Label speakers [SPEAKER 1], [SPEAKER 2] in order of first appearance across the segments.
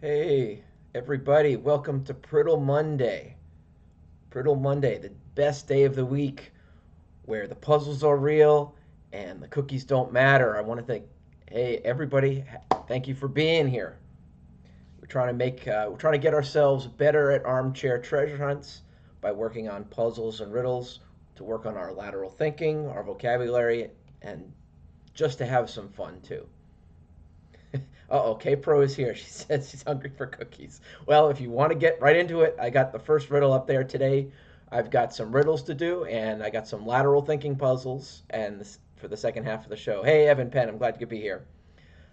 [SPEAKER 1] Hey, everybody, welcome to Priddle Monday. Priddle Monday, the best day of the week where the puzzles are real and the cookies don't matter. I want to thank, hey, everybody, thank you for being here. We're trying to get ourselves better at armchair treasure hunts by working on puzzles and riddles, to work on our lateral thinking, our vocabulary, and just to have some fun too. Uh-oh, K-Pro is here. She says she's hungry for cookies. Well, if you want to get right into it, I got the first riddle up there today. I've got some riddles to do, and I got some lateral thinking puzzles and for the second half of the show. Hey, Evan Penn, I'm glad you could be here.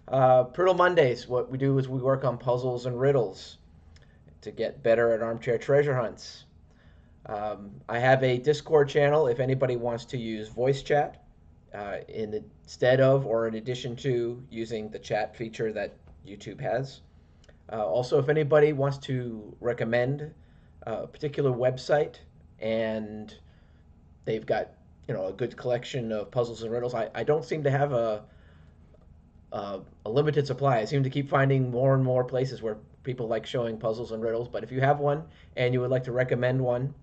[SPEAKER 1] Priddle Mondays, what we do is we work on puzzles and riddles to get better at armchair treasure hunts. I have a Discord channel if anybody wants to use voice chat instead of or in addition to using the chat feature that YouTube has. Also, if anybody wants to recommend a particular website and they've got a good collection of puzzles and riddles, I don't seem to have a limited supply. I seem to keep finding more and more places where people like showing puzzles and riddles. But if you have one and you would like to recommend one,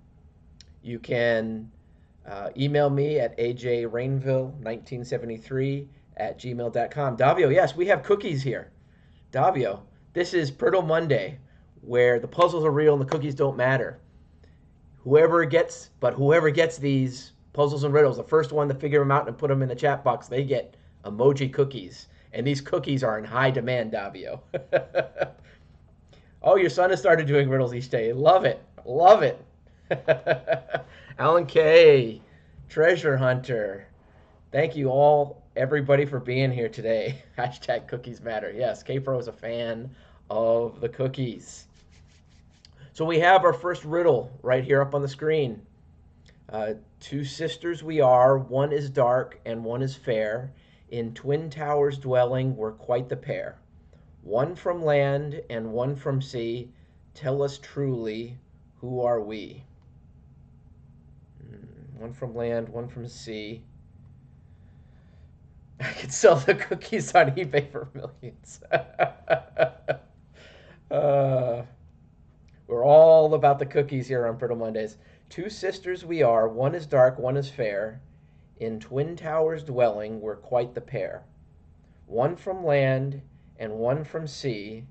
[SPEAKER 1] you can email me at ajrainville1973 at gmail.com. Davio, yes, we have cookies here. Davio, this is Priddle Monday, where the puzzles are real and the cookies don't matter. Whoever gets these puzzles and riddles, the first one to figure them out and put them in the chat box, they get emoji cookies. And these cookies are in high demand, Davio. Oh, your son has started doing riddles each day. Love it. Love it. Alan K, Treasure Hunter. Thank you all, everybody, for being here today. Hashtag cookies matter. Yes, K-Pro is a fan of the cookies. So we have our first riddle right here up on the screen. Two sisters we are, one is dark and one is fair. In twin towers dwelling, we're quite the pair. One from land and one from sea. Tell us truly, who are we? One from land, one from sea. I could sell the cookies on eBay for millions. uh, we're all about the cookies here on Priddle Mondays. Two sisters we are, one is dark, one is fair. In twin towers dwelling, we're quite the pair. One from land and one from sea.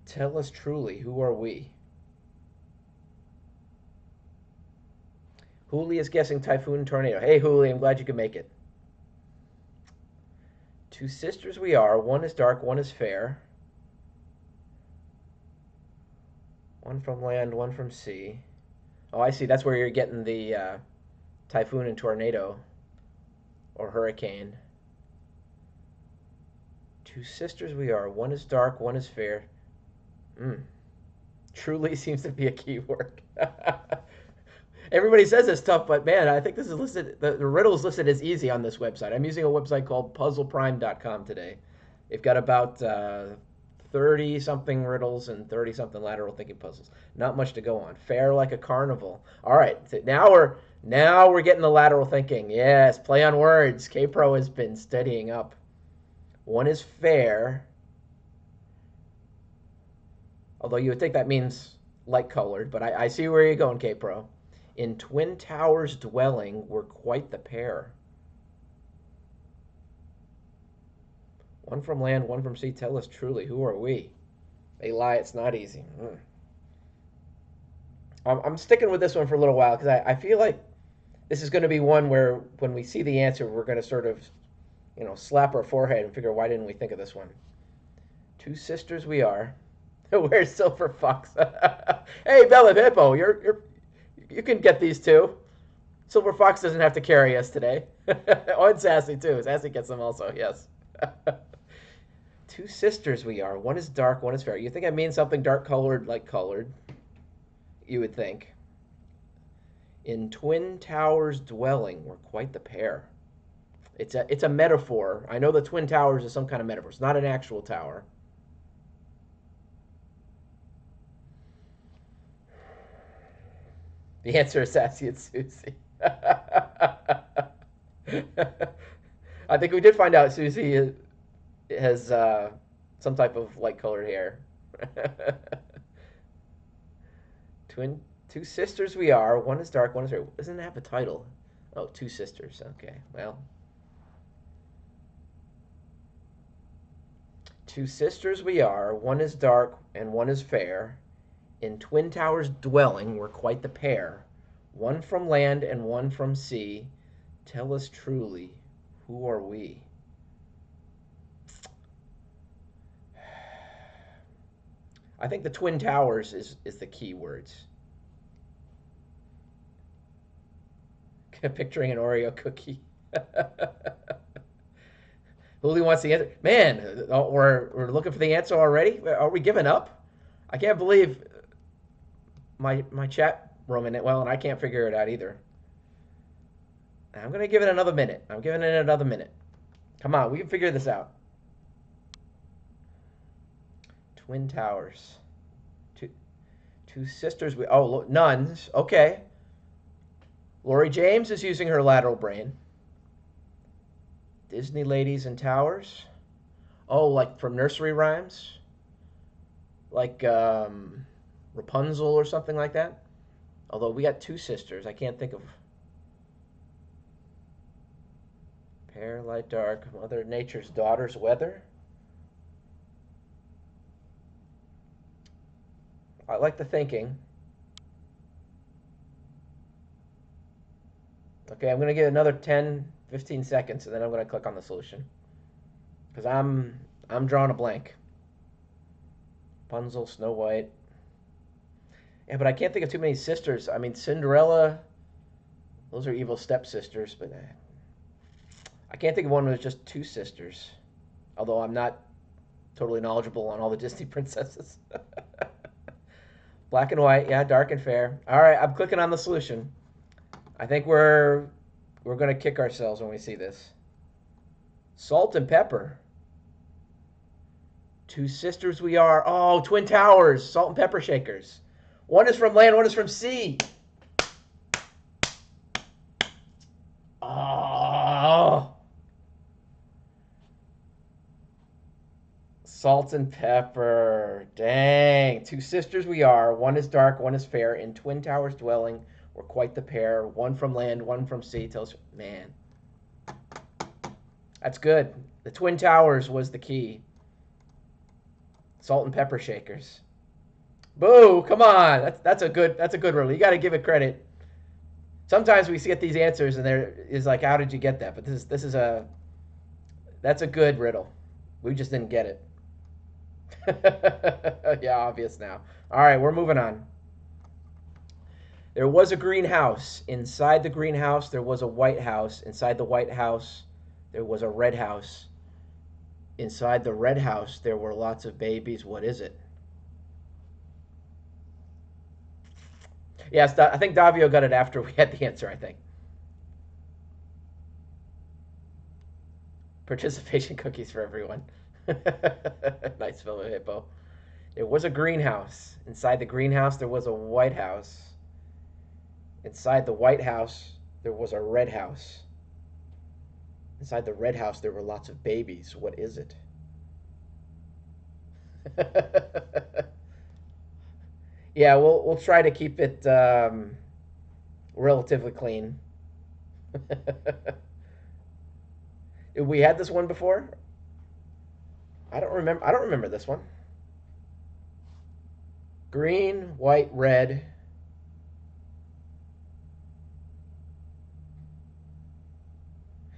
[SPEAKER 1] Tell us truly, who are we? Hooli is guessing typhoon tornado. Hey, Hooli, I'm glad you could make it. Two sisters we are, one is dark, one is fair. One from land, one from sea. Oh, I see. That's where you're getting the typhoon and tornado or hurricane. Two sisters we are, one is dark, one is fair. Truly seems to be a key word. Everybody says it's tough, but man, I think this is listed. The riddle is listed as easy on this website. I'm using a website called puzzleprime.com today. They've got about 30 something riddles and 30 something lateral thinking puzzles. Not much to go on. Fair like a carnival. All right, so now we're getting the lateral thinking. Yes, play on words. K-Pro has been studying up. One is fair, although you would think that means light colored, but I see where you're going, K-Pro. In twin towers dwelling, we're quite the pair. One from land, one from sea. Tell us truly, who are we? They lie, it's not easy. I'm sticking with this one for a little while because I feel like this is going to be one where when we see the answer, we're going to sort of, slap our forehead and figure, why didn't we think of this one? Two sisters we are. Where's Silver Fox? Hey, Bella Hippo, you can get these two. Silver Fox doesn't have to carry us today. Oh, and Sassy too. Sassy gets them also. Yes. Two sisters we are. One is dark, one is fair. You think I mean something dark colored, light colored? You would think. In twin towers dwelling, we're quite the pair. It's a metaphor. I know the twin towers is some kind of metaphor. It's not an actual tower. The answer is Sassy and Susie. I think we did find out Susie has some type of light colored hair. Twin, two sisters we are. One is dark, one is red. Doesn't it have a title? Oh, two sisters. Okay, well. Two sisters we are. One is dark and one is fair. In twin towers dwelling, we're quite the pair. One from land and one from sea. Tell us truly, who are we? I think the twin towers is the key words. Picturing an Oreo cookie. Huli wants the answer. Man, we're looking for the answer already. Are we giving up? I can't believe my chat room in it. Well, and I can't figure it out either. I'm gonna give it another minute. I'm giving it another minute. Come on, we can figure this out. Twin towers. Two sisters. Nuns. Okay. Lori James is using her lateral brain. Disney ladies and towers. Oh, like from nursery rhymes? Like Rapunzel or something like that? Although we got two sisters. I can't think of. Pair, light, dark. Mother Nature's daughter's weather. I like the thinking. Okay, I'm going to give another 10, 15 seconds, and then I'm going to click on the solution. Because I'm drawing a blank. Rapunzel, Snow White. Yeah, but I can't think of too many sisters. I mean, Cinderella, those are evil stepsisters, but I can't think of one with just two sisters. Although I'm not totally knowledgeable on all the Disney princesses. Black and white, yeah, dark and fair. All right, I'm clicking on the solution. I think we're going to kick ourselves when we see this. Salt and pepper. Two sisters we are. Oh, twin towers. Salt and pepper shakers. One is from land, one is from sea. Oh. Salt and pepper. Dang. Two sisters we are. One is dark, one is fair. In twin towers dwelling, we're quite the pair. One from land, one from sea. Tells man. That's good. The twin towers was the key. Salt and pepper shakers. Boo! Come on. That's a good riddle. You got to give it credit. Sometimes we get these answers and there is like, how did you get that? But that's a good riddle. We just didn't get it. Yeah, obvious now. All right, we're moving on. There was a greenhouse. Inside the greenhouse, there was a white house. Inside the white house, there was a red house. Inside the red house, there were lots of babies. What is it? Yes, I think Davio got it after we had the answer, I think. Participation cookies for everyone. Nice, Philip Hippo. There was a greenhouse. Inside the greenhouse, there was a white house. Inside the white house, there was a red house. Inside the red house, there were lots of babies. What is it? Yeah, we'll try to keep it relatively clean. We had this one before? I don't remember this one. Green, white, red.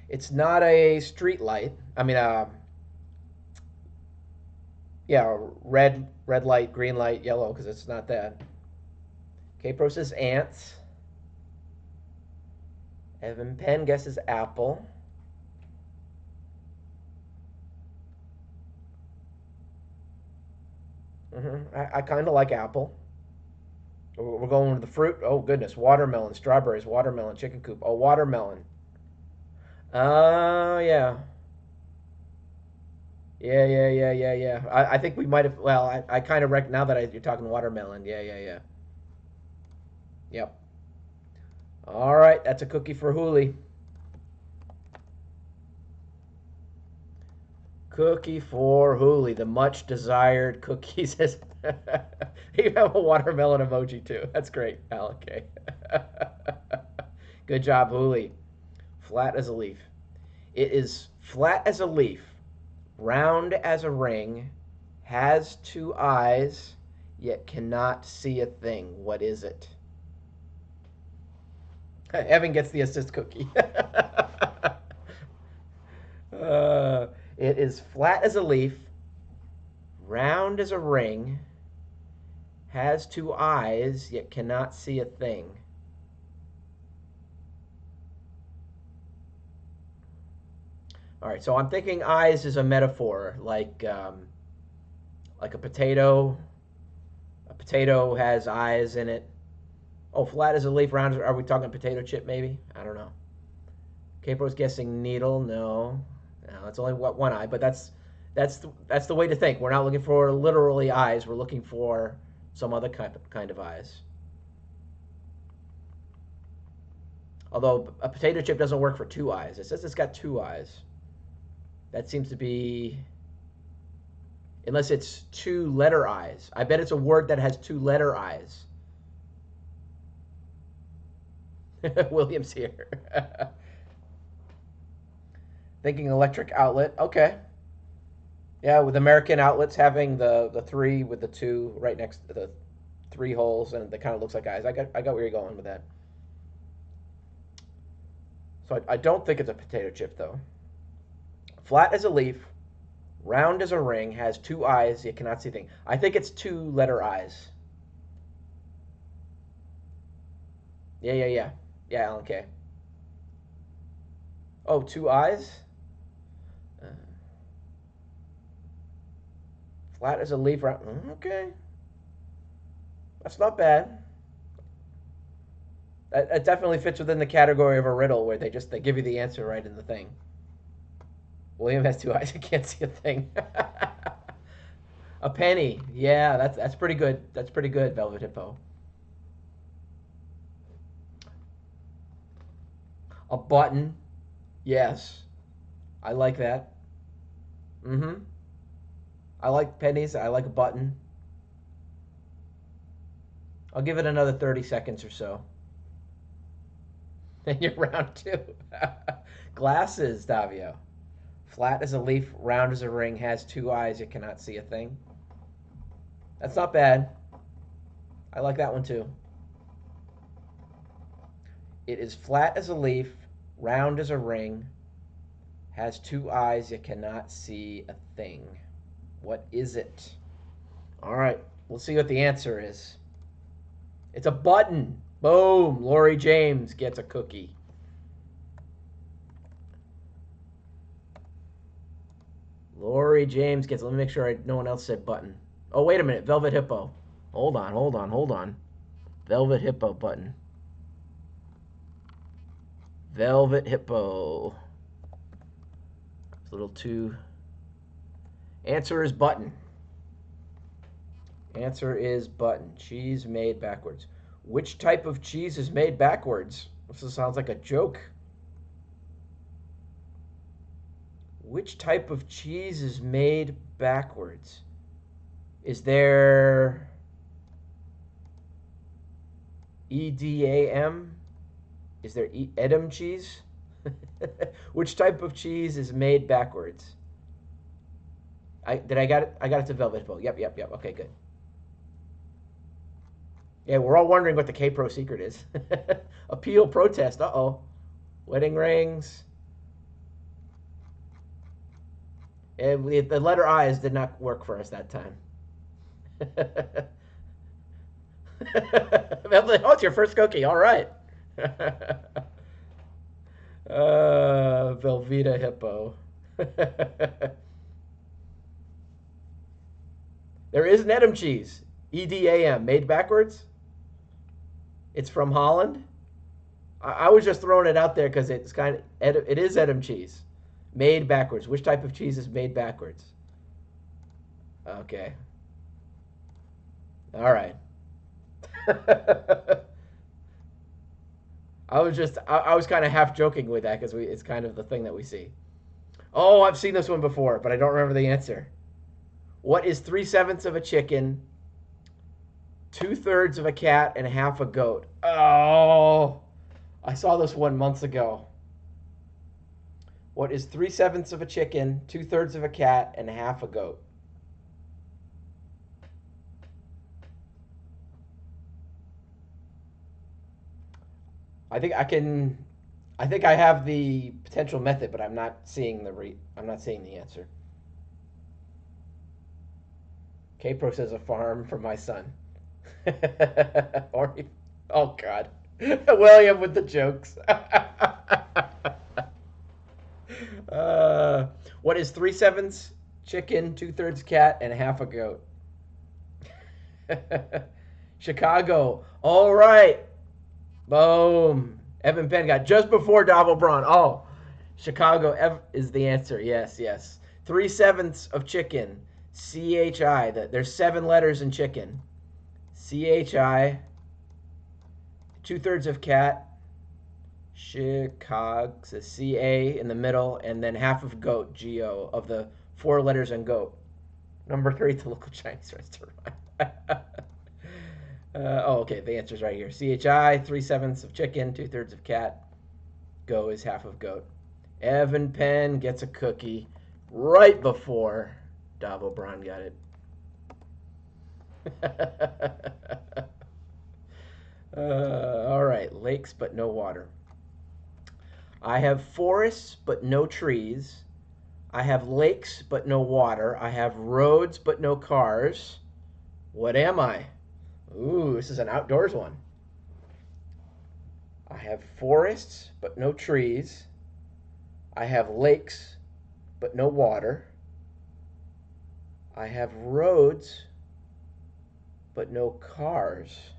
[SPEAKER 1] It's not a street light. I mean, yeah, red light, green light, yellow, because it's not that. K-Pro says ants. Evan Penn guesses apple. I kind of like apple. We're going with the fruit. Oh, goodness. Watermelon, strawberries, watermelon, chicken coop. Oh, watermelon. Yeah. Yeah. I think we might have, well, I kind of now that you're talking watermelon. Yeah. Yep. All right, that's a cookie for Huli. Cookie for Hooli, the much desired cookies. You have a watermelon emoji too. That's great, Alec. Good job, Hooli. Flat as a leaf. It is flat as a leaf, round as a ring, has two eyes, yet cannot see a thing. What is it? Evan gets the assist cookie. uh, it is flat as a leaf, round as a ring, has two eyes, yet cannot see a thing. All right, so I'm thinking eyes is a metaphor, like a potato. A potato has eyes in it. Oh, flat as a leaf, round. Are we talking potato chip? Maybe, I don't know. Capro's guessing needle. No, no, it's only one eye, but that's the way to think. We're not looking for literally eyes. We're looking for some other kind of eyes. Although a potato chip doesn't work for two eyes. It says it's got two eyes. That seems to be, unless it's two letter eyes. I bet it's a word that has two letter eyes. William's here. Thinking electric outlet. Okay. Yeah, with American outlets having the three with the two right next to the three holes, and it kind of looks like eyes. I got where you're going with that. So I don't think it's a potato chip though. Flat as a leaf, round as a ring, has two eyes, yet cannot see things. I think it's two letter eyes. Yeah. Yeah, Alan K. Oh, two eyes? Flat as a leaf, round. Okay. That's not bad. That definitely fits within the category of a riddle where they give you the answer right in the thing. William has two eyes. I can't see a thing. A penny. Yeah, that's pretty good. That's pretty good, Velvet Hippo. A button. Yes. I like that. Mm-hmm. I like pennies. I like a button. I'll give it another 30 seconds or so. And you're round two. Glasses, Davio. Flat as a leaf, round as a ring, has two eyes, yet cannot see a thing. That's not bad. I like that one too. It is flat as a leaf, round as a ring, has two eyes, yet cannot see a thing. What is it? All right, we'll see what the answer is. It's a button. Boom. Lori James gets a cookie. Lori James gets. Let me make sure no one else said button. Oh, wait a minute. Velvet Hippo. Hold on. Velvet Hippo button. Velvet Hippo. It's a little too. Answer is button. Answer is button. Cheese made backwards. Which type of cheese is made backwards? This sounds like a joke. Which type of cheese is made backwards? Is there EDAM? Is there Edam cheese? Which type of cheese is made backwards? I got it. I got it to Velvet Hippo. Yep. Okay, good. Yeah, we're all wondering what the K-Pro secret is. Appeal protest. Uh-oh. Wedding rings. And the letter I's did not work for us that time. Oh, it's your first cookie. All right. Velveeta Hippo. There is an Edam cheese. EDAM. Made backwards? It's from Holland? I was just throwing it out there because it's it is Edam cheese. Made backwards. Which type of cheese is made backwards? Okay. All right. I was kind of half joking with that because it's kind of the thing that we see. Oh, I've seen this one before, but I don't remember the answer. What is 3/7 of a chicken, 2/3 of a cat, and half a goat? Oh, I saw this one months ago. What is 3/7 of a chicken, 2/3 of a cat, and half a goat? I think I can. I think I have the potential method, but I'm not seeing I'm not seeing the answer. K-Pro says a farm for my son. or, oh God, William with the jokes. uh, what is 3/7 chicken, 2/3 cat, and half a goat? Chicago. All right. Boom. Evan Penn got just before Double Braun. Oh, Chicago is the answer. Yes, yes. 3/7 of chicken. CHI. There's 7 letters in chicken. CHI. 2/3 of cat. Chicago. So CA in the middle, and then half of goat. GO of the 4 letters in goat. Number 3 at the local Chinese restaurant. Okay. The answer's right here. CHI, 3/7 of chicken, 2/3 of cat. Go is half of goat. Evan Penn gets a cookie right before Davo Braun got it. All right. Lakes, but no water. I have forests, but no trees. I have lakes, but no water. I have roads, but no cars. What am I? Ooh, this is an outdoors one. I have forests, but no trees. I have lakes, but no water. I have roads, but no cars.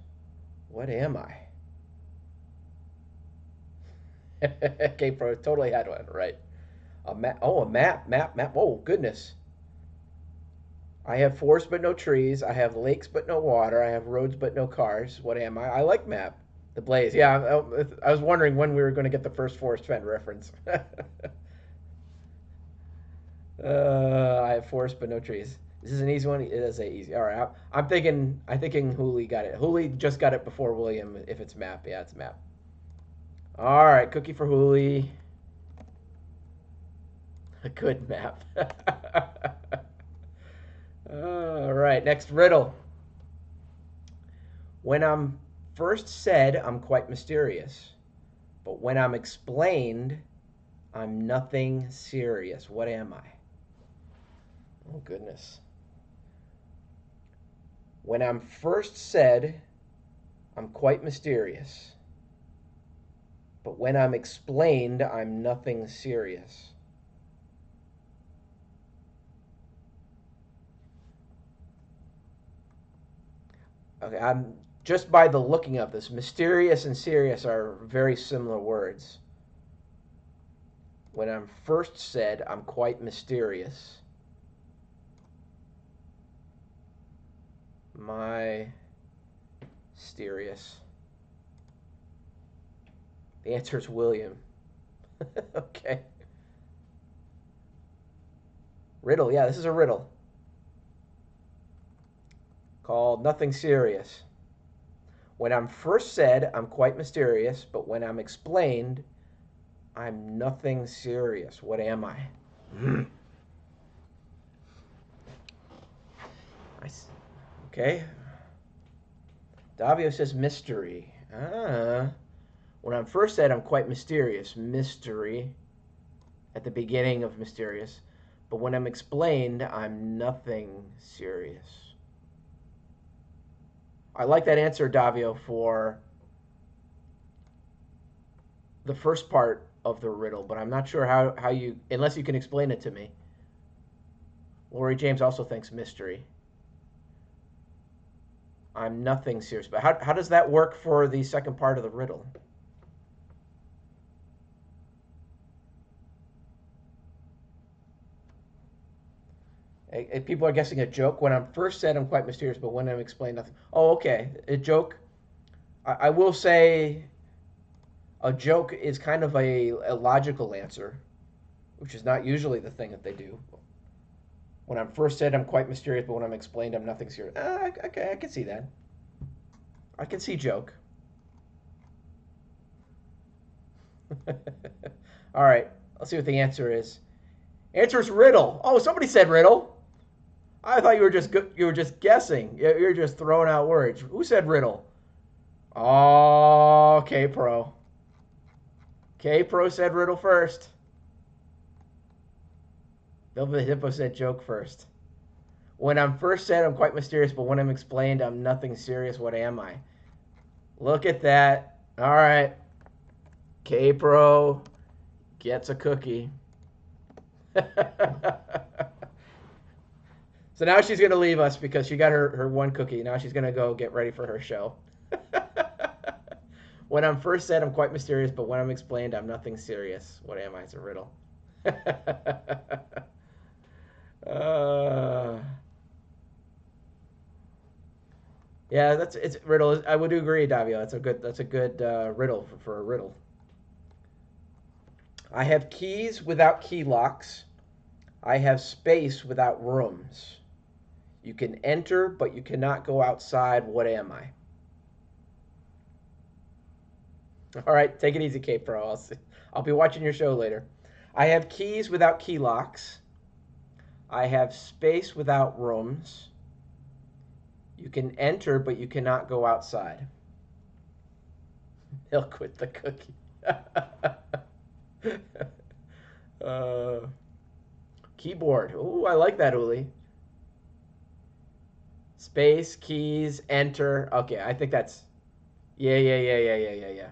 [SPEAKER 1] What am I? K-Pro totally had one right. A map. Oh, a map. Oh, goodness. I have forests but no trees. I have lakes but no water. I have roads but no cars. What am I? I like map. The Blaze. Yeah, I was wondering when we were going to get the first Forrest Fenn reference. I have forests but no trees. This is an easy one. It is a easy. All right, I'm thinking Hooli got it. Hooli just got it before William. If it's map, yeah, it's map. All right, cookie for Hooli. A good map. All right, next riddle. When I'm first said, I'm quite mysterious. But when I'm explained, I'm nothing serious. What am I? Oh, goodness. When I'm first said, I'm quite mysterious. But when I'm explained, I'm nothing serious. Okay, I'm just by the looking of this, mysterious and serious are very similar words. When I'm first said, I'm quite mysterious. Mysterious. The answer is William. Okay. Riddle. Yeah, this is a riddle called Nothing Serious. When I'm first said, I'm quite mysterious, but when I'm explained, I'm nothing serious. What am I? Okay. Davio says mystery. When I'm first said, I'm quite mysterious. Mystery at the beginning of mysterious. But when I'm explained, I'm nothing serious. I like that answer, Davio, for the first part of the riddle, but I'm not sure how you, unless you can explain it to me. Lori James also thinks mystery. I'm nothing serious. But how does that work for the second part of the riddle? People are guessing a joke. When I'm first said, I'm quite mysterious, but when I'm explained, nothing. Oh, okay. A joke. I will say a joke is kind of a logical answer. which is not usually the thing that they do. When I'm first said, I'm quite mysterious, but when I'm explained, I'm nothing serious. Okay, I can see that. I can see joke. All right, let's see what the answer is. Answer is riddle. Oh, somebody said riddle. I thought you were just guessing. You're just throwing out words. Who said riddle? Oh, K Pro. K Pro said riddle first. Velvet Hippo said joke first. When I'm first said, I'm quite mysterious, but when I'm explained, I'm nothing serious. What am I? Look at that. All right. K Pro gets a cookie. So now she's going to leave us because she got her one cookie. Now she's going to go get ready for her show. When I'm first said, I'm quite mysterious, but when I'm explained, I'm nothing serious. What am I? It's a riddle. Yeah, it's riddle. I would agree, Davio. That's a good riddle for a riddle. I have keys without key locks. I have space without rooms. You can enter, but you cannot go outside. What am I? All right, take it easy, K Pro. I'll be watching your show later. I have keys without key locks. I have space without rooms. You can enter, but you cannot go outside. He'll quit the cookie. Keyboard. Ooh, I like that, Uli. Space, keys, enter. Okay, I think that's. Yeah.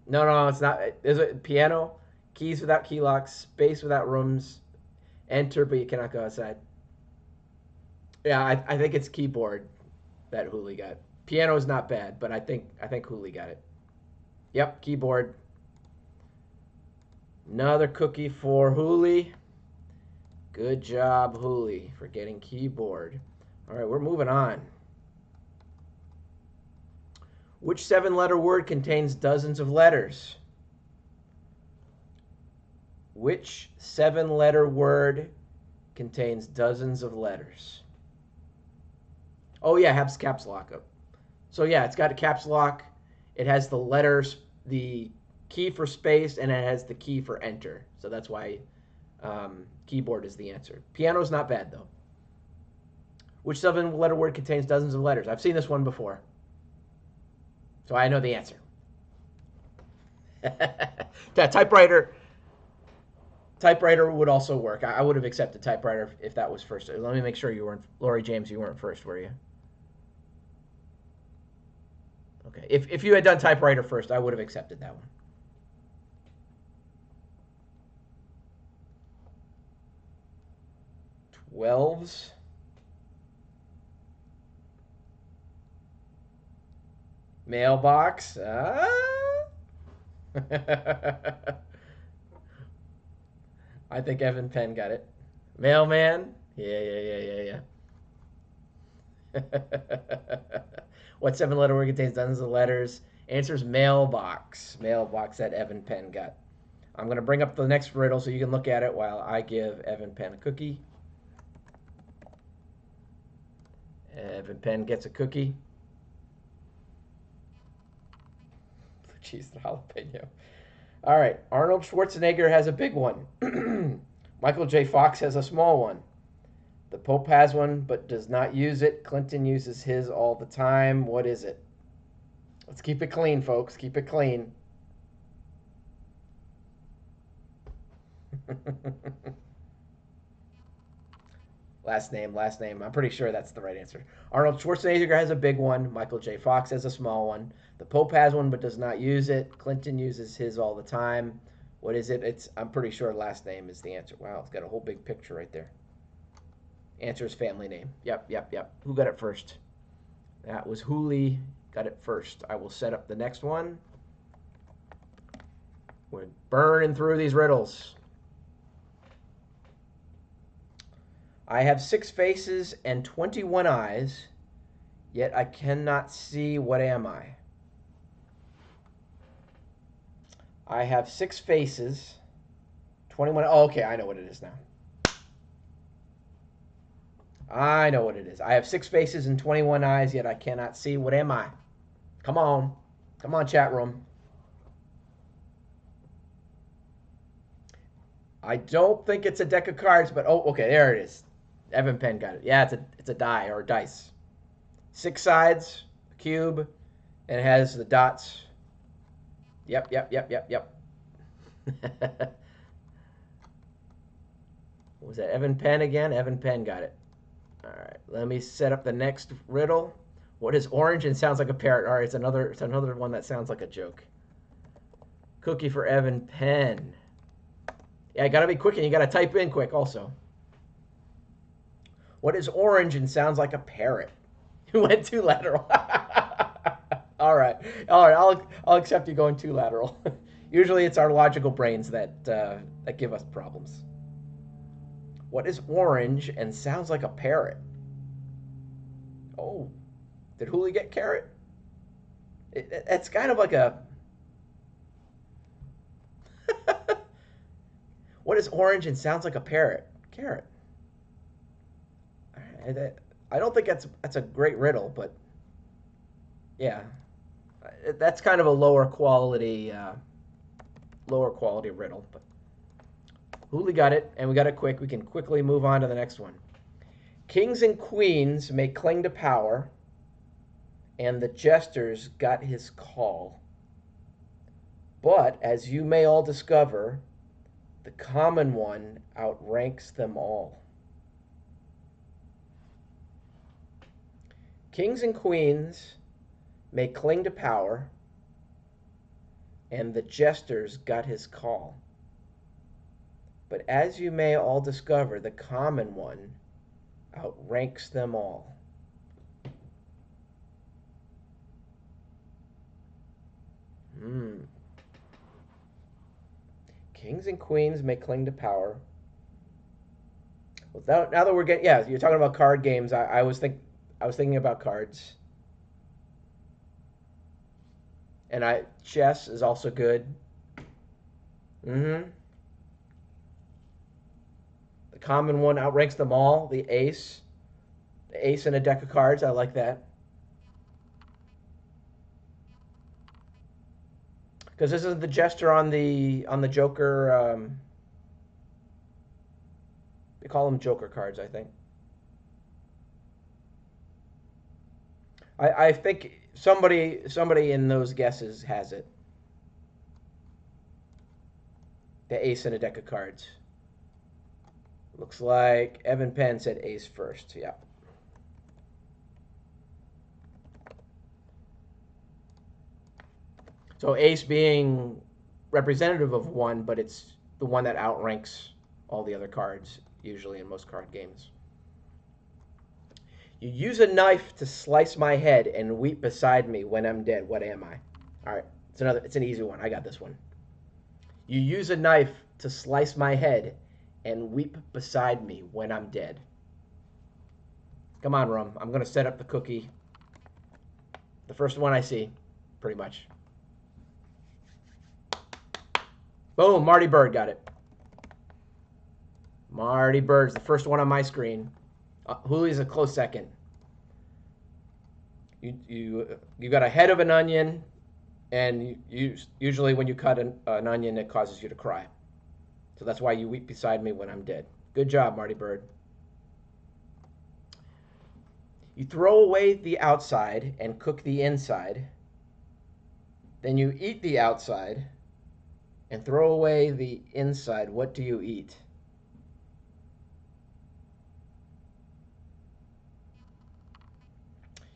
[SPEAKER 1] No, it's not. Is it piano? Keys without key locks, space without rooms, enter, but you cannot go outside. Yeah, I think it's keyboard that Hooli got. Piano is not bad, but I think Hooli got it. Yep, keyboard. Another cookie for Hooli. Good job, Hooli, for getting keyboard. All right, we're moving on. Which 7-letter word contains dozens of letters? Which 7-letter word contains dozens of letters? Oh, yeah, has caps lock up. So, yeah, it's got a caps lock. It has the letters, the key for space, and it has the key for enter. So that's why keyboard is the answer. Piano's not bad, though. Which 7-letter word contains dozens of letters? I've seen this one before. So I know the answer. That typewriter would also work. I would have accepted typewriter if that was first. Let me make sure you weren't, Lori James, you weren't first, were you? Okay. If you had done typewriter first, I would have accepted that one. Twelves. Mailbox. I think Evan Penn got it. Mailman. Yeah. What 7-letter word contains dozens of letters? Answer's mailbox. Mailbox that Evan Penn got. I'm going to bring up the next riddle so you can look at it while I give Evan Penn a cookie. Evan Penn gets a cookie. Cheese and jalapeno. All right. Arnold Schwarzenegger has a big one. Michael J. Fox has a small one. The Pope has one but does not use it. Clinton uses his all the time. What is it? Let's keep it clean, folks. Keep it clean. Last name. I'm pretty sure that's the right answer. Arnold Schwarzenegger has a big one. Michael J. Fox has a small one. The Pope has one but does not use it. Clinton uses his all the time. What is it? I'm pretty sure last name is the answer. Wow, it's got a whole big picture right there. Answer is family name. Yep. Who got it first? That was Hooli. Got it first. I will set up the next one. We're burning through these riddles. I have 6 faces and 21 eyes, yet I cannot see. What am I? I have 6 faces, 21. Oh, okay, I know what it is now. I know what it is. I have 6 faces and 21 eyes, yet I cannot see. What am I? Come on. Come on, chat room. I don't think it's a deck of cards, but oh, okay, there it is. Evan Penn got it. Yeah, it's a die or a dice. 6 sides, a cube, and it has the dots. Yep, yep, yep, yep, yep. What was that? Evan Penn again? Evan Penn got it. All right, let me set up the next riddle. What is orange and sounds like a parrot? All right, it's another one that sounds like a joke. Cookie for Evan Penn. Yeah, gotta be quick, and you gotta type in quick also. What is orange and sounds like a parrot? You went too lateral. All right, all right. I'll accept you going too lateral. Usually, it's our logical brains that give us problems. What is orange and sounds like a parrot? Oh, did Hooli get carrot? It's kind of like a. What is orange and sounds like a parrot? Carrot. I don't think that's a great riddle, but yeah, that's kind of a lower quality riddle. But Hooli got it, and we got it quick. We can quickly move on to the next one. Kings and queens may cling to power, and the jester's got his call. But as you may all discover, the common one outranks them all. Kings and queens may cling to power, and the jester's got his call. But as you may all discover, the common one outranks them all. Kings and queens may cling to power. Well, now that we're getting, yeah, you're talking about card games. I was thinking about cards. And chess is also good. The common one outranks them all. The ace in a deck of cards. I like that. Because this is the jester on the Joker. They call them Joker cards, I think. I think somebody in those guesses has it. The ace in a deck of cards. Looks like Evan Penn said ace first. Yeah. So ace being representative of one, but it's the one that outranks all the other cards, usually in most card games. You use a knife to slice my head and weep beside me when I'm dead. What am I? All right, it's an easy one. I got this one. You use a knife to slice my head and weep beside me when I'm dead. Come on, Rum. I'm going to set up the cookie. The first one I see, pretty much. Boom, Marty Bird got it. Marty Bird's the first one on my screen. Hooli's a close second. You got a head of an onion, and usually when you cut an onion, it causes you to cry. So that's why you weep beside me when I'm dead. Good job, Marty Bird. You throw away the outside and cook the inside. Then you eat the outside and throw away the inside. What do you eat?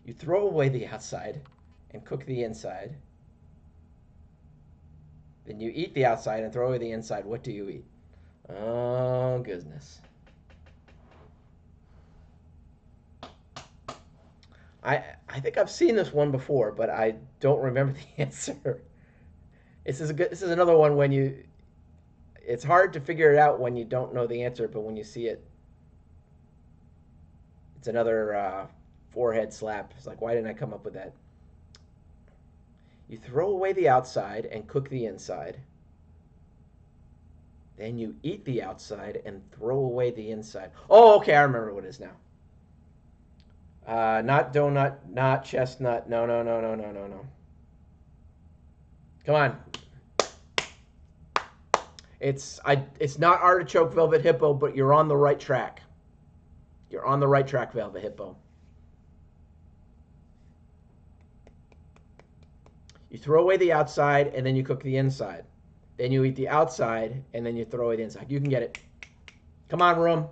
[SPEAKER 1] You throw away the outside and cook the inside. Then you eat the outside and throw away the inside. What do you eat? Oh, goodness. I think I've seen this one before, but I don't remember the answer. This is another one when it's hard to figure it out when you don't know the answer, but when you see it, it's another forehead slap. It's like, why didn't I come up with that? You throw away the outside and cook the inside. Then you eat the outside and throw away the inside. Oh, okay, I remember what it is now. Not donut, not chestnut. No, no, no, no, no, no, no. Come on. It's not artichoke velvet hippo, but you're on the right track. You're on the right track, velvet hippo. You throw away the outside and then you cook the inside. Then you eat the outside and then you throw away the inside. You can get it. Come on, room.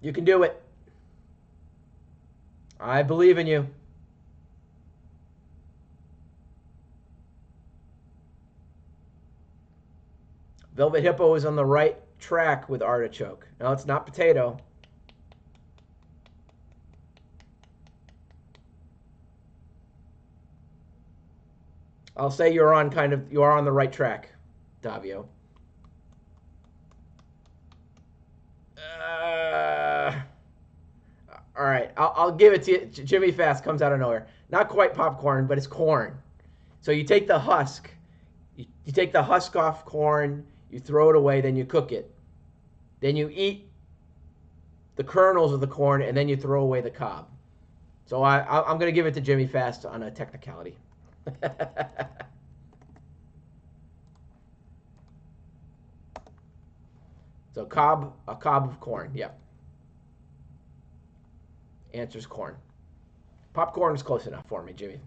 [SPEAKER 1] You can do it. I believe in you. Velvet hippo is on the right track with artichoke. No, it's not potato. I'll say you are on the right track, Davio. All right, I'll give it to you. Jimmy Fast comes out of nowhere. Not quite popcorn, but it's corn. So you take the husk. You take the husk off corn, you throw it away, then you cook it. Then you eat the kernels of the corn, and then you throw away the cob. So I'm going to give it to Jimmy Fast on a technicality. So a cob of corn, yep. Answer's corn. Popcorn is close enough for me, Jimmy.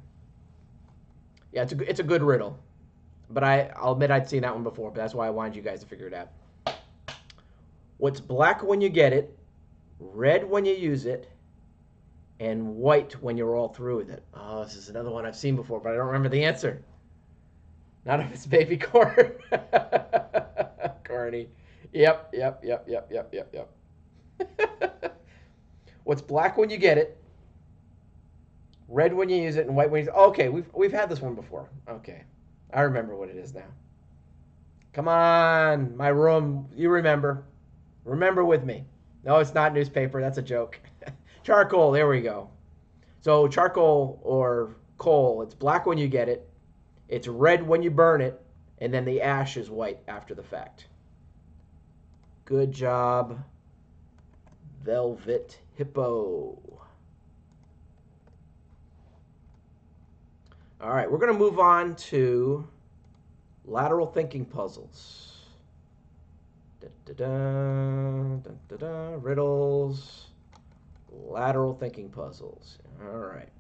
[SPEAKER 1] Yeah, it's a good riddle. But I'll admit I'd seen that one before, but that's why I wanted you guys to figure it out. What's black when you get it, red when you use it, and white when you're all through with it? Oh, this is another one I've seen before, but I don't remember the answer. Not if it's baby corn. Corny. Yep. What's black when you get it, red when you use it, and white when you use it? Okay, we've had this one before. Okay. I remember what it is now. Come on, my room. You remember. Remember with me. No, it's not newspaper. That's a joke. Charcoal. There we go. So charcoal or coal, it's black when you get it. It's red when you burn it. And then the ash is white after the fact. Good job, Velvet Hippo. All right, we're going to move on to lateral thinking puzzles. Riddles, lateral thinking puzzles. All right.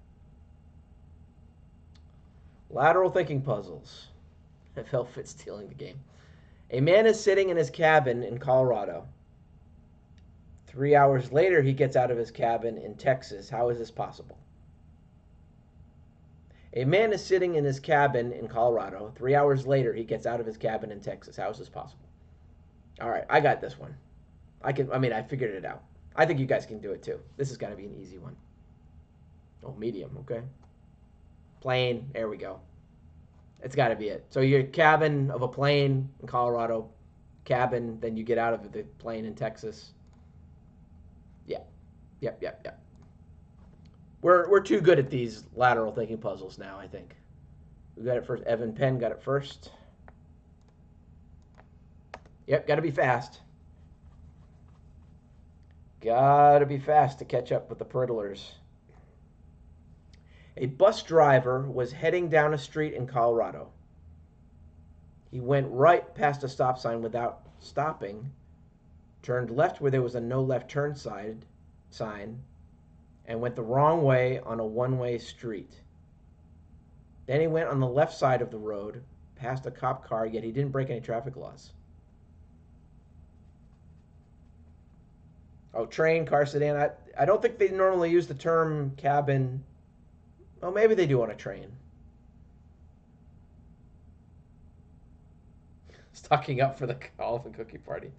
[SPEAKER 1] Lateral thinking puzzles. Velvet stealing the game. A man is sitting in his cabin in Colorado. 3 hours later, he gets out of his cabin in Texas. How is this possible? A man is sitting in his cabin in Colorado. 3 hours later, he gets out of his cabin in Texas. How is this possible? All right, I got this one. I figured it out. I think you guys can do it too. This has got to be an easy one. Oh, medium, okay. Plane, there we go. It's got to be it. So your cabin of a plane in Colorado, cabin, then you get out of the plane in Texas. Yeah. Yep. We're too good at these lateral thinking puzzles now, I think. We got it first. Evan Penn got it first. Yep, got to be fast. Got to be fast to catch up with the Priddlers. A bus driver was heading down a street in Colorado. He went right past a stop sign without stopping, turned left where there was a no left turn sign, and went the wrong way on a one-way street. Then he went on the left side of the road, past a cop car, yet he didn't break any traffic laws. Oh, train, car, sedan. I don't think they normally use the term cabin. Well, maybe they do on a train. Stocking up for the elephant cookie party.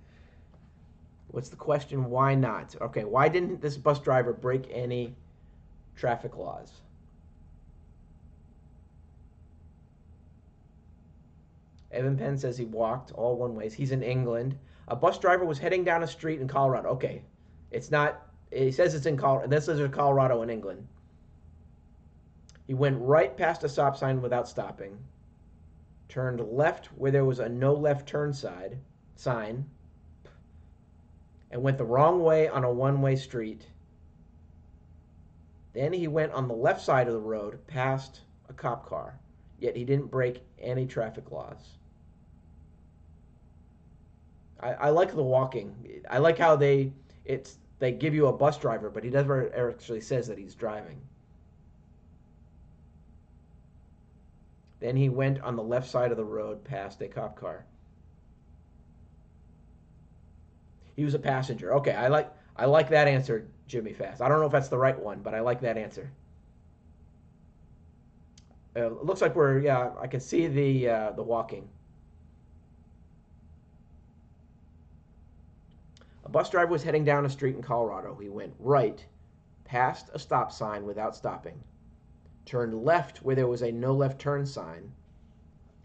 [SPEAKER 1] What's the question? Why not? Okay, why didn't this bus driver break any traffic laws? Evan Penn says he walked all one ways. He's in England. A bus driver was heading down a street in Colorado. Okay, it's not. He says it's in Colorado. This is in Colorado in England. He went right past a stop sign without stopping, turned left where there was a no left turn sign, and went the wrong way on a one-way street. Then he went on the left side of the road past a cop car, yet he didn't break any traffic laws. I like the walking. I like how they give you a bus driver, but he never actually says that he's driving. Then he went on the left side of the road past a cop car. He was a passenger. Okay, I like that answer, Jimmy Fast. I don't know if that's the right one, but I like that answer. It looks like I can see the walking. A bus driver was heading down a street in Colorado. He went right past a stop sign without stopping, turned left where there was a no left turn sign,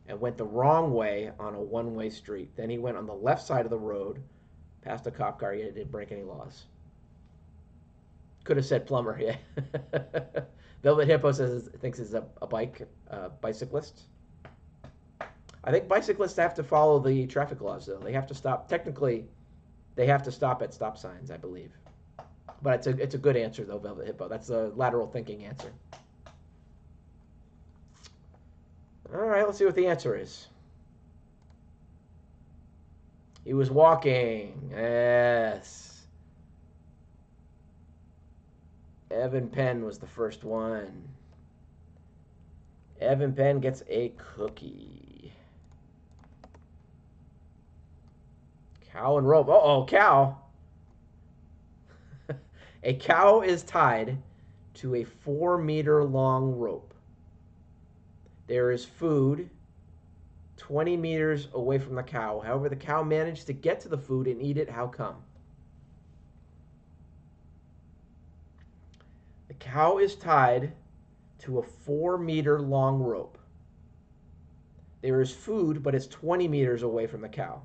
[SPEAKER 1] and went the wrong way on a one-way street. Then he went on the left side of the road past a cop car. He didn't break any laws. Could have said plumber, yeah. Velvet Hippo thinks it's a bicyclist. I think bicyclists have to follow the traffic laws, though. They have to stop. Technically, they have to stop at stop signs, I believe. But it's a good answer, though, Velvet Hippo. That's the lateral thinking answer. All right, let's see what the answer is. He was walking. Yes. Evan Penn was the first one. Evan Penn gets a cookie. Cow and rope. Uh-oh, cow. A cow is tied to a 4-meter long rope. There is food 20 meters away from the cow. However, the cow managed to get to the food and eat it. How come? The cow is tied to a 4-meter long rope. There is food, but it's 20 meters away from the cow.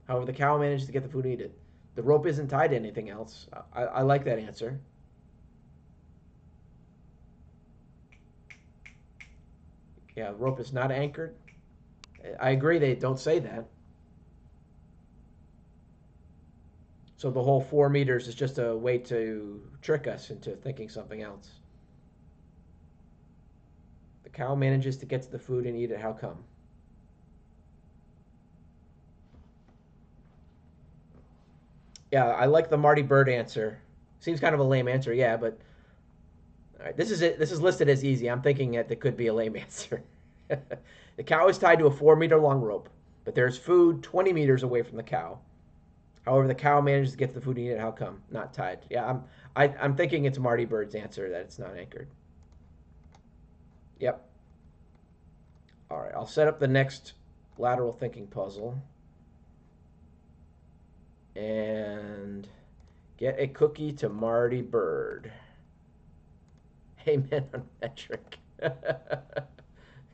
[SPEAKER 1] However, the cow managed to get the food and eat it. The rope isn't tied to anything else. I like that answer. Yeah, the rope is not anchored. I agree, they don't say that. So the whole 4 meters is just a way to trick us into thinking something else. The cow manages to get to the food and eat it. How come? Yeah, I like the Marty Bird answer. Seems kind of a lame answer, yeah, but all right, this is it. This is listed as easy. I'm thinking that it could be a lame answer. The cow is tied to a 4-meter long rope, but there's food 20 meters away from the cow. However, the cow manages to get to the food and eat it. How come? Not tied. Yeah, I'm thinking it's Marty Bird's answer that it's not anchored. Yep. All right, I'll set up the next lateral thinking puzzle and get a cookie to Marty Bird. Amen on metric.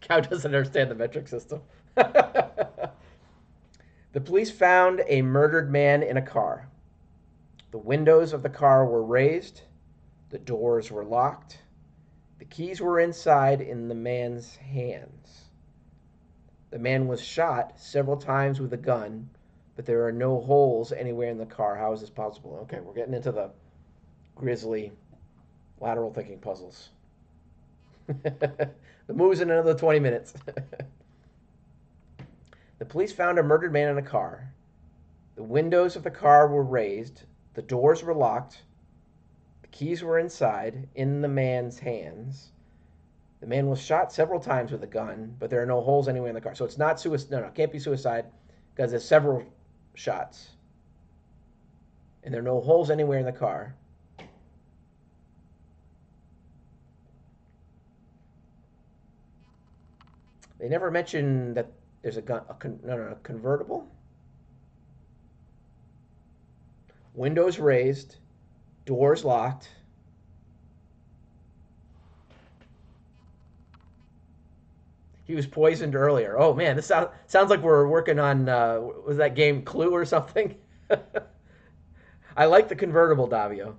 [SPEAKER 1] Cow doesn't understand the metric system. The police found a murdered man in a car. The windows of the car were raised. The doors were locked. The keys were inside in the man's hands. The man was shot several times with a gun, but there are no holes anywhere in the car. How is this possible? Okay, we're getting into the grisly lateral thinking puzzles. The movie's in another 20 minutes. The police found a murdered man in a car. The windows of the car were raised. The doors were locked. The keys were inside in the man's hands. The man was shot several times with a gun, but there are no holes anywhere in the car. So it's not suicide. No, it can't be suicide because there's several shots. And there are no holes anywhere in the car. They never mention that there's a gun, a convertible. Windows raised, doors locked. He was poisoned earlier. Oh man, this sounds like we're working on was that game Clue or something? I like the convertible, Davio.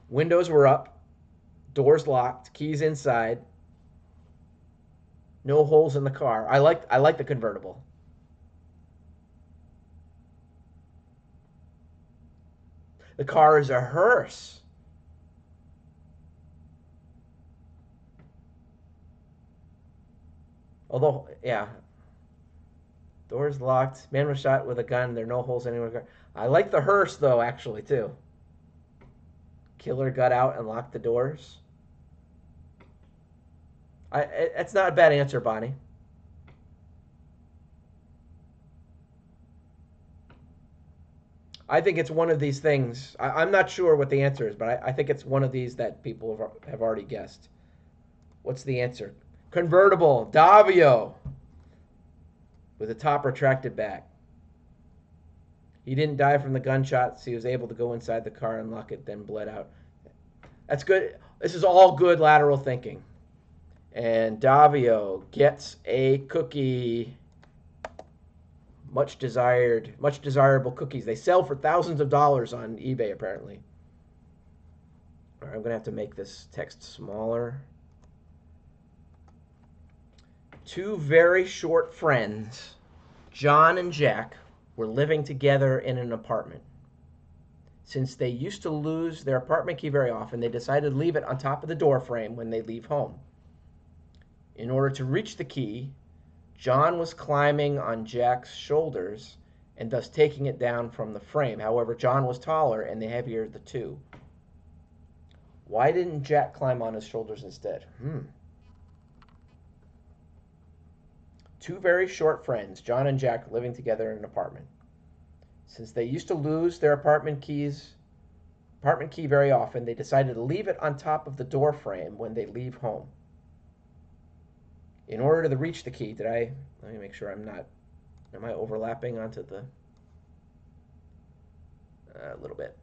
[SPEAKER 1] Windows were up, doors locked, keys inside. No holes in the car. I like the convertible. The car is a hearse. Although, yeah, doors locked. Man was shot with a gun. There are no holes anywhere. I like the hearse though, actually too. Killer got out and locked the doors. It's not a bad answer, Bonnie. I think it's one of these things. I'm not sure what the answer is, but I think it's one of these that people have already guessed. What's the answer? Convertible, Davio, with the top retracted back. He didn't die from the gunshots. He was able to go inside the car and lock it, then bled out. That's good. This is all good lateral thinking. And Davio gets a cookie. Much desirable cookies. They sell for thousands of dollars on eBay, apparently. All right, I'm going to have to make this text smaller. Two very short friends, John and Jack, were living together in an apartment. Since they used to lose their apartment key very often, they decided to leave it on top of the door frame when they leave home. In order to reach the key, John was climbing on Jack's shoulders and thus taking it down from the frame. However, John was taller and the heavier of the two. Why didn't Jack climb on his shoulders instead? Two very short friends, John and Jack, living together in an apartment. Since they used to lose their apartment key very often, they decided to leave it on top of the door frame when they leave home. In order to reach the key, let me make sure am I overlapping onto the, a little bit.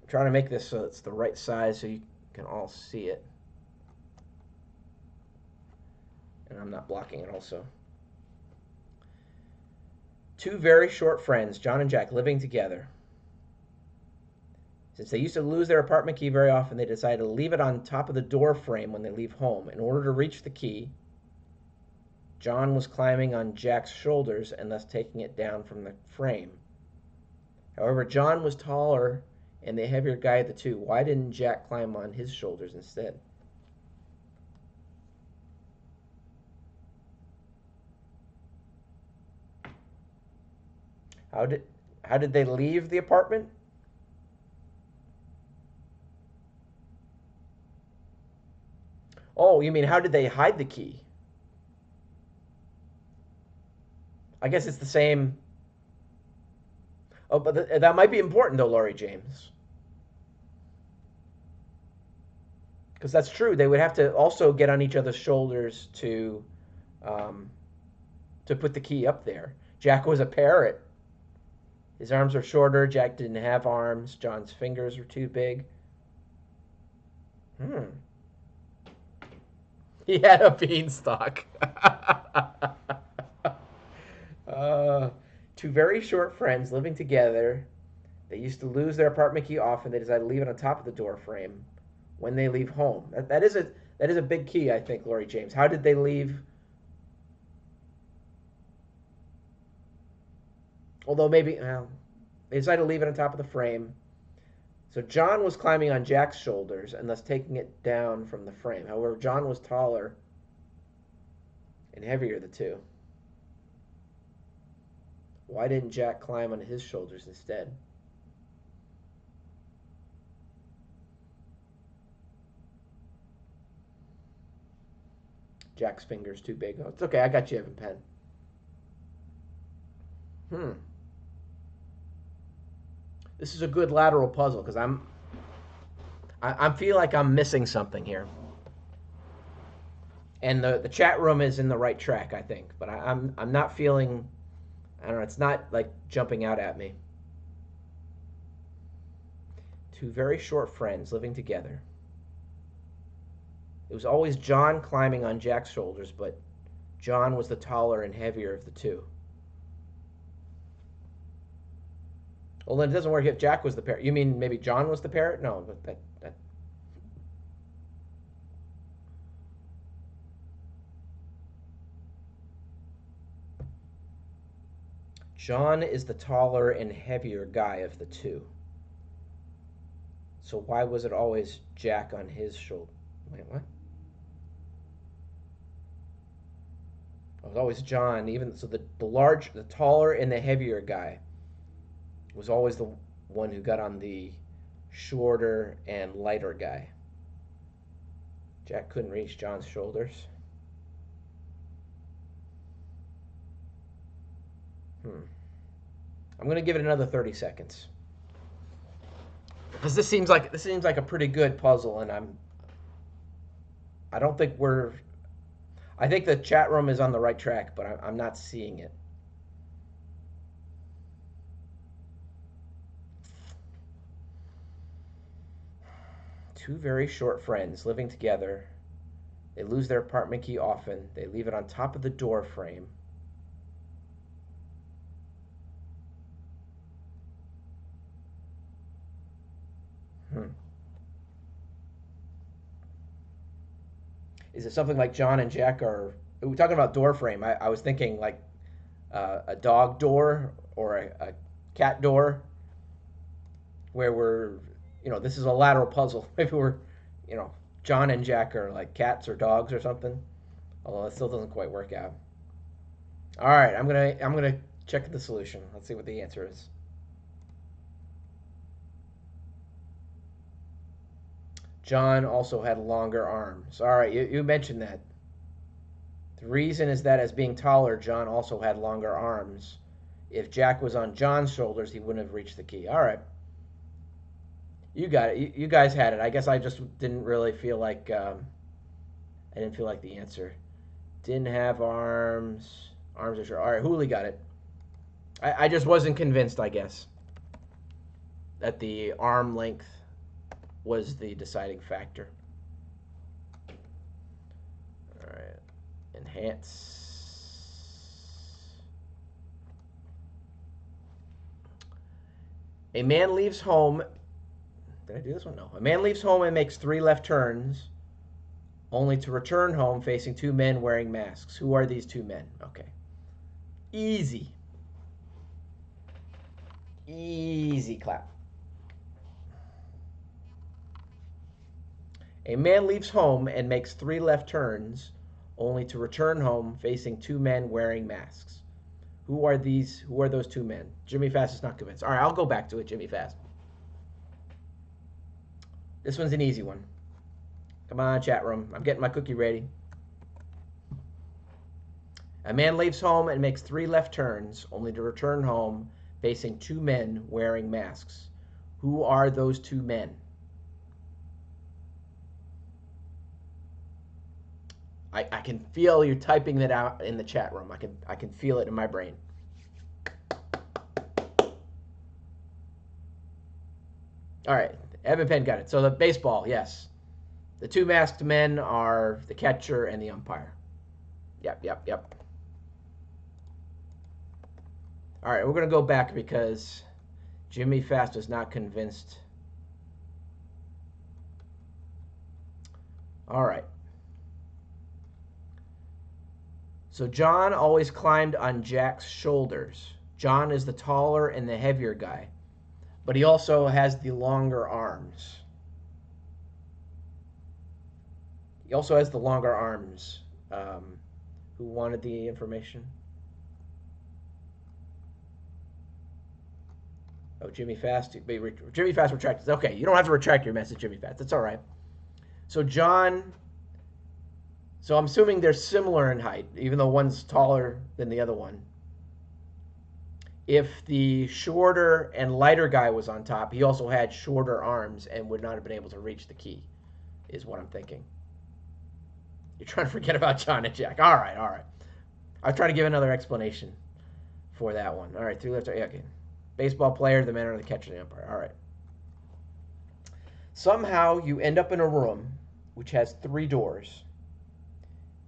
[SPEAKER 1] I'm trying to make this so it's the right size so you can all see it. And I'm not blocking it also. Two very short friends, John and Jack, living together. Since they used to lose their apartment key very often, they decided to leave it on top of the door frame when they leave home. In order to reach the key, John was climbing on Jack's shoulders and thus taking it down from the frame. However, John was taller and the heavier guy of the two. Why didn't Jack climb on his shoulders instead? How did they leave the apartment? Oh, you mean how did they hide the key? I guess it's the same. Oh, but that might be important though, Laurie James. Because that's true. They would have to also get on each other's shoulders to put the key up there. Jack was a parrot. His arms were shorter. Jack didn't have arms. John's fingers were too big. He had a beanstalk. Two very short friends living together. They used to lose their apartment key often. They decided to leave it on top of the door frame when they leave home. That is a big key, I think, Laurie James. How did they leave? Although maybe they decided to leave it on top of the frame. So John was climbing on Jack's shoulders and thus taking it down from the frame. However, John was taller and heavier of the two. Why didn't Jack climb on his shoulders instead? Jack's finger's too big. Oh, it's okay. I got you, Evan Penn. This is a good lateral puzzle because I feel like I'm missing something here. And the chat room is in the right track, I think. But I'm not feeling, I don't know, it's not like jumping out at me. Two very short friends living together. It was always John climbing on Jack's shoulders, but John was the taller and heavier of the two. Well, then it doesn't work if Jack was the parrot. You mean maybe John was the parrot? No, but that John is the taller and heavier guy of the two. So why was it always Jack on his shoulder? Wait, what? It was always John. Even so, the taller, and the heavier guy was always the one who got on the shorter and lighter guy. Jack couldn't reach John's shoulders. I'm gonna give it another 30 seconds because this seems like a pretty good puzzle, and I don't think we're. I think the chat room is on the right track, but I'm not seeing it. Two very short friends living together. They lose their apartment key often. They leave it on top of the door frame. Is it something like John and Jack are? We're talking about door frame. I was thinking like a dog door or a cat door, where this is a lateral puzzle. Maybe John and Jack are like cats or dogs or something. Although it still doesn't quite work out. All right, I'm gonna check the solution. Let's see what the answer is. John also had longer arms. All right, you mentioned that. The reason is that as being taller, John also had longer arms. If Jack was on John's shoulders, he wouldn't have reached the key. All right. You got it. You guys had it. I guess I just didn't really feel like I didn't feel like the answer. Didn't have arms. Arms are short. All right, Hooli got it. I just wasn't convinced, I guess, that the arm length was the deciding factor. All right. Enhance. A man leaves home. Did I do this one? No. A man leaves home and makes 3 left turns, only to return home facing 2 men wearing masks. Who are these 2 men? Okay. Easy. Easy clap. A man leaves home and makes 3 left turns, only to return home facing 2 men wearing masks. Who are those 2 men? Jimmy Fast is not convinced. All right, I'll go back to it, Jimmy Fast. This one's an easy one. Come on, chat room. I'm getting my cookie ready. A man leaves home and makes 3 left turns, only to return home facing 2 men wearing masks. Who are those 2 men? I can feel you typing that out in the chat room. I can feel it in my brain. All right, Evan Penn got it. So the baseball, yes. The 2 masked men are the catcher and the umpire. Yep. All right, we're going to go back because Jimmy Fast was not convinced. All right. So John always climbed on Jack's shoulders. John is the taller and the heavier guy, but he also has the longer arms. He also has the longer arms. Who wanted the information? Oh, Jimmy Fast. Jimmy Fast retracted. Okay, you don't have to retract your message, Jimmy Fast. That's all right. So I'm assuming they're similar in height, even though one's taller than the other one. If the shorter and lighter guy was on top, he also had shorter arms and would not have been able to reach the key, is what I'm thinking. You're trying to forget about John and Jack. All right. I'll try to give another explanation for that one. All right, 3 left. Okay. Baseball player, the man, or the catcher, the umpire. All right. Somehow you end up in a room which has 3 doors.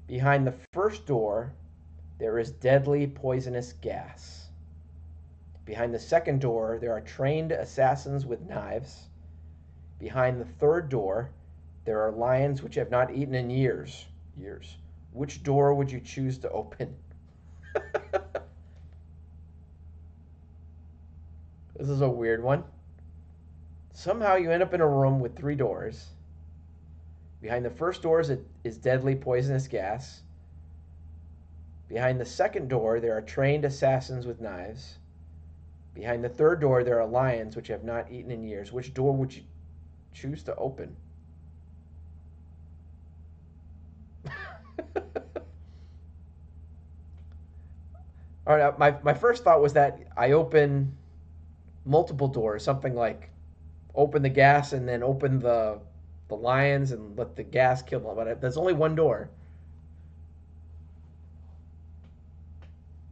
[SPEAKER 1] Behind the first door, there is deadly poisonous gas. Behind the second door, there are trained assassins with knives. Behind the third door, there are lions which have not eaten in years. Years. Which door would you choose to open? This is a weird one. Somehow you end up in a room with three doors. Behind the first door is deadly poisonous gas. Behind the second door, there are trained assassins with knives. Behind the third door, there are lions which have not eaten in years. Which door would you choose to open? All right, my first thought was that I open multiple doors, something like open the gas and then open the lions and let the gas kill them. But there's only one door.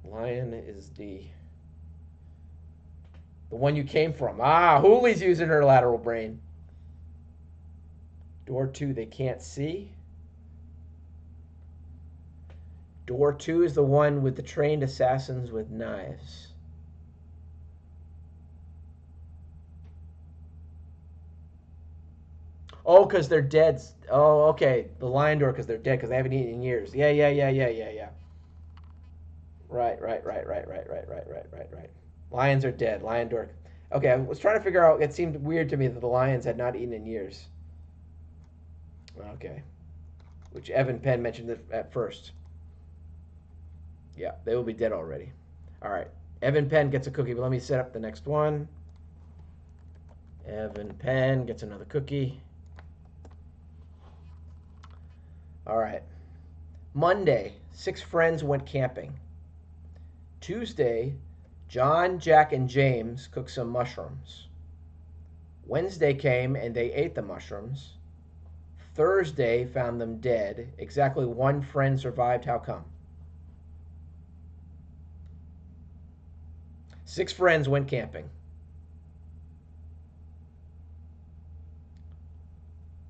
[SPEAKER 1] Lion is the one you came from. Ah, Hoolie's using her lateral brain. Door 2, they can't see. Door 2 is the one with the trained assassins with knives. Oh, because they're dead. Oh, okay. The lion door because they're dead because they haven't eaten in years. Yeah. Right. Lions are dead. Lion door. Okay, I was trying to figure out. It seemed weird to me that the lions had not eaten in years. Okay. Which Evan Penn mentioned at first. Yeah, they will be dead already. All right. Evan Penn gets a cookie, but let me set up the next one. Evan Penn gets another cookie. All right. Monday, 6 friends went camping. Tuesday, John, Jack, and James cooked some mushrooms. Wednesday came and they ate the mushrooms. Thursday found them dead. Exactly one friend survived. How come? 6 friends went camping.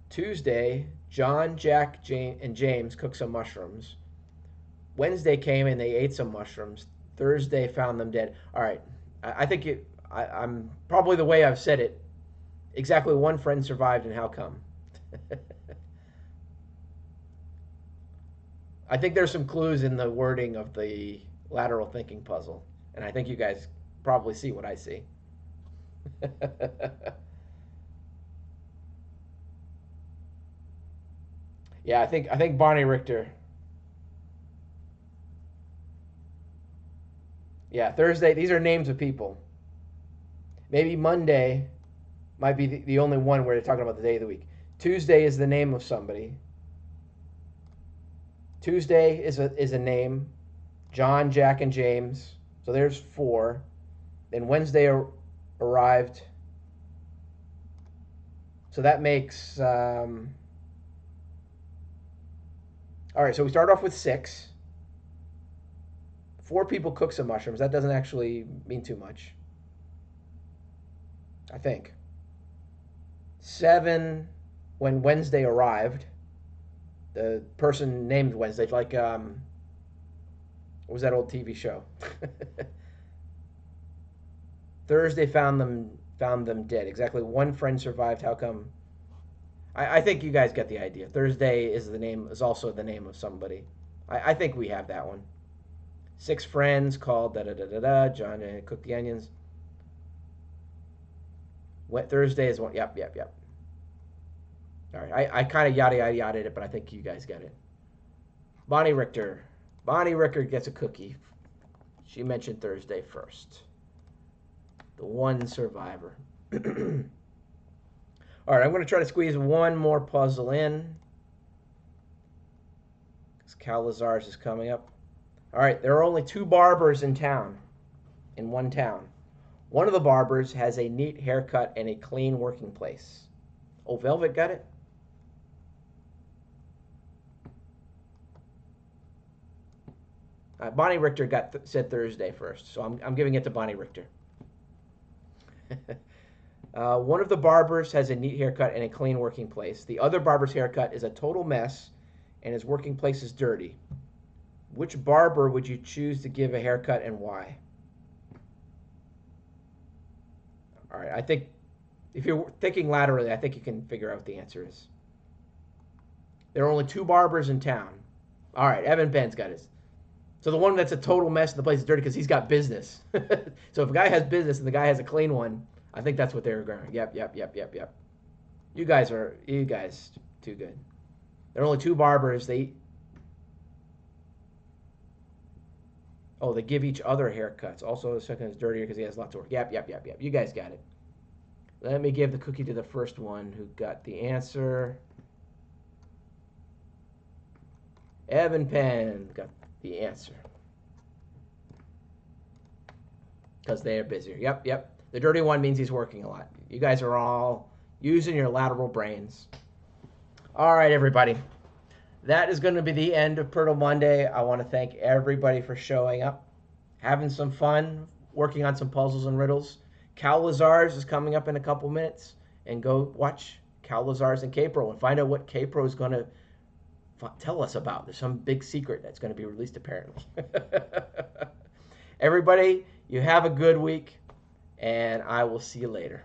[SPEAKER 1] Tuesday, John, Jack, and James cooked some mushrooms. Wednesday came and they ate some mushrooms. Thursday found them dead. All right, I think I'm probably the way I've said it. Exactly one friend survived, and how come? I think there's some clues in the wording of the lateral thinking puzzle, and I think you guys probably see what I see. Yeah, I think Bonnie Richter. Yeah, Thursday. These are names of people. Maybe Monday might be the only one where they're talking about the day of the week. Tuesday is the name of somebody. Tuesday is a name. John, Jack, and James. So there's 4. Then Wednesday arrived. So that makes. All right, so we start off with 6. 4 people cook some mushrooms. That doesn't actually mean too much. I think. 7 when Wednesday arrived. The person named Wednesday, like what was that old TV show? Thursday found them dead. Exactly one friend survived. How come? I think you guys get the idea. Thursday is also the name of somebody. I think we have that one. 6 friends called da da da da da. John cooked the onions. Thursday is one. Yep. All right. I kind of yada it, but I think you guys get it. Bonnie Richter. Bonnie Richter gets a cookie. She mentioned Thursday first. The one survivor. All right, I'm going to try to squeeze one more puzzle in. Because Cal Lazar's is coming up. All right, there are only 2 barbers in one town. One of the barbers has a neat haircut and a clean working place. Oh, Velvet got it? Bonnie Richter said Thursday first, so I'm giving it to Bonnie Richter. One of the barbers has a neat haircut and a clean working place. The other barber's haircut is a total mess, and his working place is dirty. Which barber would you choose to give a haircut and why? All right, I think if you're thinking laterally, I think you can figure out what the answer is. There are only 2 barbers in town. All right, Evan Penn's got his. So the one that's a total mess and the place is dirty because he's got business. So if a guy has business and the guy has a clean one, I think that's what they were going. Yep. You guys too good. There are only 2 barbers. They give each other haircuts. Also, the second is dirtier because he has lots of work. Yep. You guys got it. Let me give the cookie to the first one who got the answer. Evan Penn got the answer. Because they are busier. Yep. The dirty one means he's working a lot. You guys are all using your lateral brains. All right, everybody. That is going to be the end of Priddle Monday. I want to thank everybody for showing up, having some fun, working on some puzzles and riddles. Cal Lazar's is coming up in a couple minutes. And go watch Cal Lazar's and K-Pro and find out what K-Pro is going to tell us about. There's some big secret that's going to be released apparently. Everybody, you have a good week, and I will see you later.